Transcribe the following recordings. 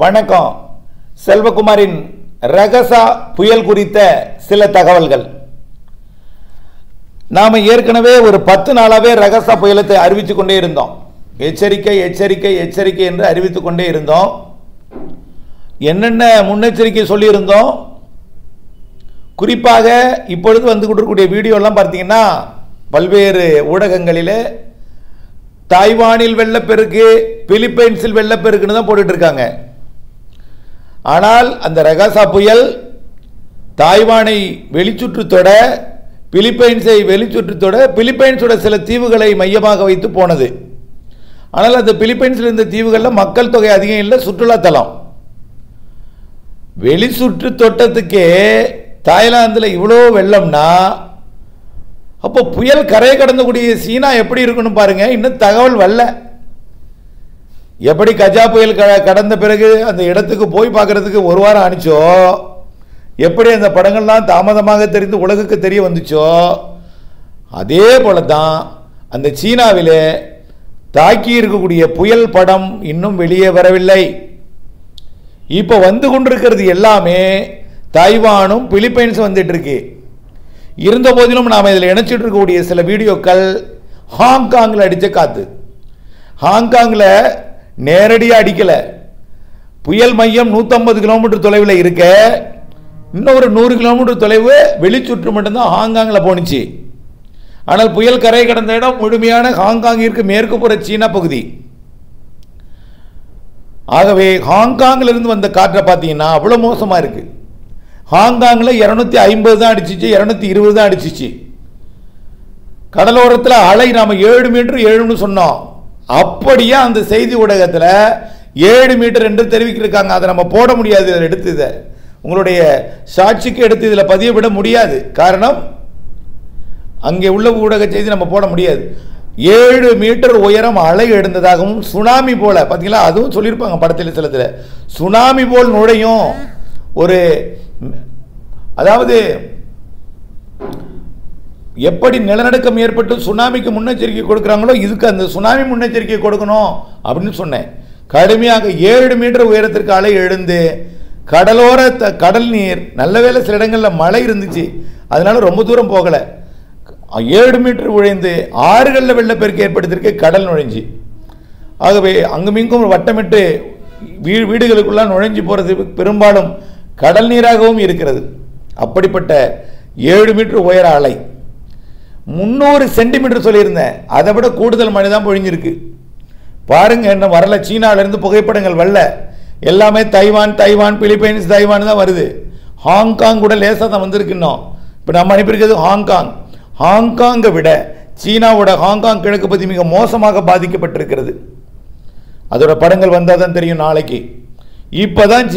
வணக்கம். செல்வகுமாரின் ரகசா புயல் குறித்த சில தகவல்கள். நாம ஏற்கனவே ஒரு 10 நாளாவே ரகசா புயலத்தை அறிவித்துக் கொண்டே இருந்தோம். எச்சரிக்கை எச்சரிக்கை எச்சரிக்கை என்று அறிவித்துக் கொண்டே இருந்தோம். என்னென்ன முன்னெச்சரிக்கை சொல்லி இருந்தோம்? குறிப்பாக இப்பொழுது வந்து கொண்டிருக்கக்கூடிய வீடியோ எல்லாம் பார்த்தீங்கன்னா பல்வேறு ஊடகங்களிலே தாய்வானில் வெள்ளப்பெருக்கு, பிலிப்பைன்ஸில் வெள்ளப்பெருக்குன்னு தான் போட்டுட்டு இருக்காங்க. ஆனால் அந்த ரகசா புயல் தாய்வானை வெளிச்சுற்றுத்தொட, பிலிப்பைன்ஸை வெளிச்சுற்றுத்தொட, பிலிப்பைன்ஸோட சில தீவுகளை மையமாக வைத்து போனது. ஆனால் அந்த பிலிப்பைன்ஸில் இருந்த தீவுகளில் மக்கள் தொகை அதிகம் இல்லை, சுற்றுலாத்தலம். வெளிச்சுற்று தொட்டத்துக்கே தாய்லாந்தில் இவ்வளோ வெள்ளம்னா அப்போ புயல் கரை கடந்தக்கூடிய சீனா எப்படி இருக்குன்னு பாருங்க. இன்னும் தகவல் வரல. எப்படி கஜா புயல் கடந்த பிறகு அந்த இடத்துக்கு போய் பார்க்கறதுக்கு ஒரு வாரம் ஆனிச்சோ, எப்படி அந்த படங்கள்லாம் தாமதமாக தெரிந்து உலகுக்கு தெரிய வந்துச்சோ, அதே போல தான் அந்த சீனாவிலே தாக்கி இருக்கக்கூடிய புயல் படம் இன்னும் வெளியே வரவில்லை. இப்போ வந்து கொண்டிருக்கிறது எல்லாமே தாய்வானும் பிலிப்பைன்ஸும் வந்துட்டு இருக்கு. இருந்த போதிலும் நாம் இதில் இணைச்சிட்டு இருக்கக்கூடிய சில வீடியோக்கள் ஹாங்காங்கில் அடித்த காற்று. ஹாங்காங்கில் நேரடியாக அடிக்கலை. புயல் மையம் 150 கிலோமீட்டர் தொலைவில் இருக்க, இன்னொரு 100 கிலோமீட்டர் தொலைவு வெளிச்சுற்று மட்டும்தான் ஹாங்காங்கில் போணுச்சு. ஆனால் புயல் கரை கடந்த இடம் முழுமையான ஹாங்காங்கிற்கு மேற்கு புற சீனா பகுதி. ஆகவே ஹாங்காங்கில் இருந்து வந்த காற்றை பார்த்தீங்கன்னா அவ்வளோ மோசமாக இருக்கு. ஹாங்காங்கில் 250 தான் அடிச்சிச்சு, 220 தான் அடிச்சிச்சு. கடலோரத்தில் அலை நாம் 7 மீட்டர் 7ன்னு சொன்னோம். அப்படியே அந்த செய்தி ஊடகத்தில் 7 மீட்டர் என்று தெரிவிக்கிருக்காங்க. அதை நம்ம போட முடியாது. இதில் எடுத்து இதை உங்களுடைய சாட்சிக்கு எடுத்து இதில் பதியவிட முடியாது. காரணம், அங்கே உள்ள ஊடக செய்தி நம்ம போட முடியாது. 7 மீட்டர் உயரம் அலை எழுந்ததாகவும் சுனாமி போல பார்த்தீங்களா, அதுவும் சொல்லியிருப்பாங்க படத்தில் சிலத்தில். சுனாமி போல் நுழையும் ஒரு, அதாவது எப்படி நிலநடுக்கம் ஏற்பட்டு சுனாமிக்கு முன்னெச்சரிக்கை கொடுக்குறாங்களோ இதுக்கு அந்த சுனாமி முன்னெச்சரிக்கை கொடுக்கணும் அப்படின்னு சொன்னேன். கடுமையாக 7 மீட்டர் உயரத்திற்கு அலை எழுந்து கடலோர கடல் நீர், நல்ல வேளை சில இடங்களில் மழை இருந்துச்சு, அதனால ரொம்ப தூரம் போகலை. 7 மீட்டர் உழைந்து ஆறுகளில் வெள்ளப்பெருக்கு ஏற்படுத்தியிருக்க கடல் நுழைஞ்சி. ஆகவே அங்குமிங்கும் வட்டமிட்டு வீடுகளுக்குள்ள நுழைஞ்சி போகிறது பெரும்பாலும் கடல் நீராகவும் இருக்கிறது. அப்படிப்பட்ட 7 மீட்டர் உயர அலை. 300 சென்டிமீட்டர் சொல்லியிருந்தேன், அதை விட கூடுதல் மழை தான் பொழிஞ்சிருக்கு. பாருங்க, என்ன வரல. சீனாவிலிருந்து புகைப்படங்கள் வரல. எல்லாமே தைவான் தைவான் பிலிப்பைன்ஸ் தைவான் தான் வருது. ஹாங்காங் கூட லேசாக தான் வந்திருக்கு. இன்னும் இப்போ நம்ம அனுப்பியிருக்கிறது ஹாங்காங். ஹாங்காங்கை விட சீனாவோட ஹாங்காங் கிழக்கு பகுதி மிக மோசமாக பாதிக்கப்பட்டிருக்கிறது. அதோட படங்கள் வந்தால் தான் தெரியும் நாளைக்கு. இப்போ தான்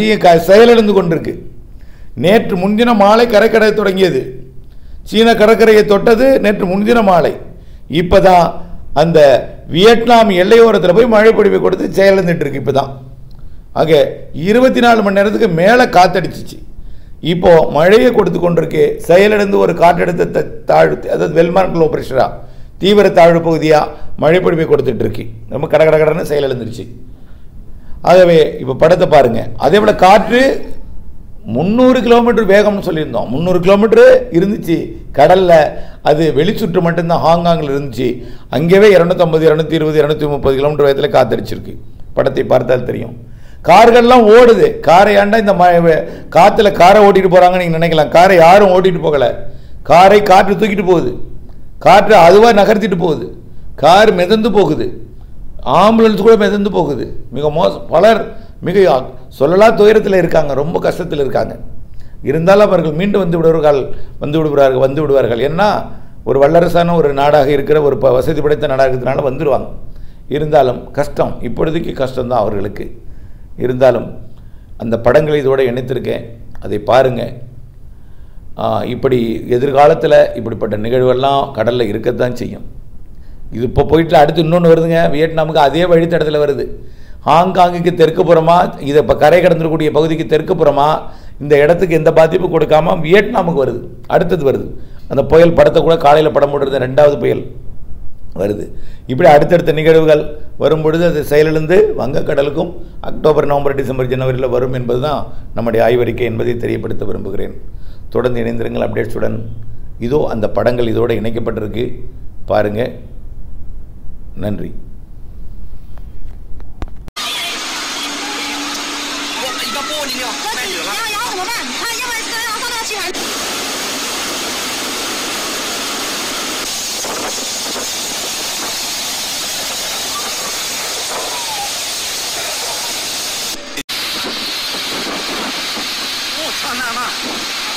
செயலிழந்து கொண்டிருக்கு. நேற்று முன்தின மாலை கரை கடை தொடங்கியது. சீன கடற்கரையை தொட்டது நேற்று முன்தின மாலை. இப்போ தான் அந்த வியட்நாம் எல்லையோரத்தில் போய் மழை பொழிவை கொடுத்து செயலிழந்துட்டு இருக்கு. இப்போ தான் ஆக 24 மணி நேரத்துக்கு மேலே காத்தடிச்சிச்சு. இப்போ மழையை கொடுத்து கொண்டிருக்கு. செயலிழந்து ஒரு காற்றழுத்த தாழ்வு, அதாவது வெல்மார்க் லோ பிரஷரா, தீவிர தாழ்வு பகுதியாக மழை பொழிவை கொடுத்துட்டு இருக்கு. ரொம்ப கடகடன்னு செயலிழந்துருச்சு. ஆகவே இப்போ படத்தை பாருங்க. அதே போல் காற்று 300 கிலோமீட்டர் வேகம்னு சொல்லியிருந்தோம். 300 கிலோமீட்டர் இருந்துச்சு கடலில். அது வெளிச்சுற்று மட்டும்தான் ஹாங்காங்கில் இருந்துச்சு. அங்கேயே 250 220 230 கிலோமீட்டர் வேகத்தில் காத்தடிச்சிருக்கு. படத்தை பார்த்தால் தெரியும். கார்கள்லாம் ஓடுது. காரை ஏண்டா இந்த காற்றுல காரை ஓட்டிட்டு போகிறாங்கன்னு நீங்கள் நினைக்கலாம். காரை யாரும் ஓட்டிட்டு போகலை. காரை காற்று தூக்கிட்டு போகுது. காற்று அதுவாக நகர்த்திட்டு போகுது. கார் மிதந்து போகுது. ஆம்புலன்ஸ் கூட மிதந்து போகுது. மிக மோசம். பலர் மிக சொல்லலாம் துயரத்தில் இருக்காங்க, ரொம்ப கஷ்டத்தில் இருக்காங்க. இருந்தாலும் அவர்கள் மீண்டும் வந்து விடுவார்கள். ஏன்னா ஒரு வல்லரசான ஒரு நாடாக இருக்கிற, ஒரு வசதி படைத்த நாடாக இருக்கிறதுனால வந்துடுவாங்க. இருந்தாலும் கஷ்டம், இப்பொழுதைக்கு கஷ்டம்தான் அவர்களுக்கு. இருந்தாலும் அந்த படங்களை இதோட இணைத்திருக்கேன், அதை பாருங்கள். இப்படி எதிர்காலத்தில் இப்படிப்பட்ட நிகழ்வெல்லாம் கடலில் இருக்கத்தான் செய்யும். இது இப்போ போயிட்டு அடுத்து இன்னொன்று வருதுங்க. வியட்நாமுக்கு அதே வழித்தடத்தில் வருது. ஹாங்காங்குக்கு தெற்கு புறமாக, இதை இப்போ கரை கடந்துக்கூடிய பகுதிக்கு தெற்கு புறமாக இந்த இடத்துக்கு எந்த பாதிப்பும் கொடுக்காம வியட்நாமுக்கு வருது. அடுத்தது வருது. அந்த புயல் படத்தை கூட காலையில் படம் போடுறது 2வது புயல் வருது. இப்படி அடுத்தடுத்த நிகழ்வுகள் வரும்பொழுது அது செயலிழந்து வங்கக்கடலுக்கும் அக்டோபர், நவம்பர், டிசம்பர், ஜனவரியில் வரும் என்பது தான் நம்முடைய ஆய்வறிக்கை என்பதை தெரியப்படுத்த விரும்புகிறேன். தொடர்ந்து இணைந்திருங்கள் அப்டேட்ஸுடன். இதோ அந்த படங்கள் இதோடு இணைக்கப்பட்டிருக்கு, பாருங்கள். நன்றி.我操，那